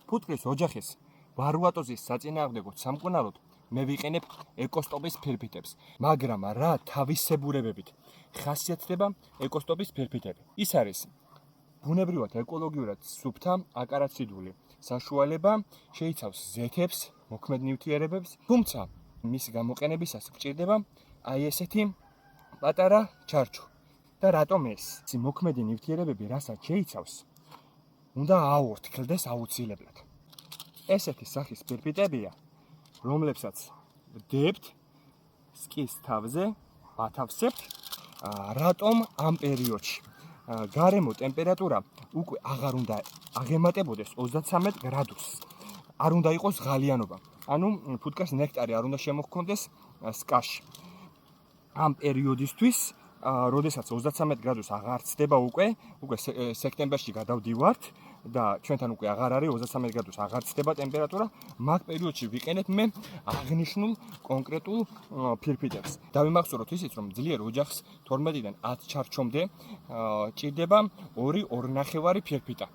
ფუტკრის ოჯახის ვარვატოზის საწინააღმდეგო სამკურნალოდ მე ვიყენებ ეკოსტოპის ფირფიტებს, მაგრამ რა თავისებურებებით ხასიათდება ეკოსტოპის ფირფიტები? ის არის ბუნებრივად ეკოლოგიურად სუფთა აკარაციდული საშუალება, შეიცავს ზეთებს, მოქმედ ნივთიერებებს, თუმცა მის გამოყენებისას გვჭირდება აი ესეთი პატარა ჩარჩო. და რატომ ეს? მოქმედი ნივთიერებები რასაც შეიცავს, უნდა აორთქლდეს აუცილებლად. ესეთი სახის ფირფიტებია, რომლებსაც ვდებთ სკის თავზე, ათავსებთ, რატომ ამ პერიოდში გარემო ტემპერატურა უკვე აღარ უნდა აღემატებოდეს 33 გრადუსს. არ უნდა იყოს ღალიანობა. ანუ ფუტკრას ნექტარი არ უნდა შემოჰქონდეს სკაში. ამ პერიოდისთვის, როდესაც 33 გრადუსს აღარ ცდება უკვე სექტემბერში გადავდივართ და ჩვენთან უკვე აღარ არის 33 გრადუსს აღარ ცდება ტემპერატურა, მაგ პერიოდში ვიყენებ მე აღნიშნულ კონკრეტულ ფირფიტებს. დავიმახსოვროთ ისიც, რომ ძლიერ ოჯახს 12-დან 10 ჩარჩომდე ჭირდება 2-2.5 ფირფიტა.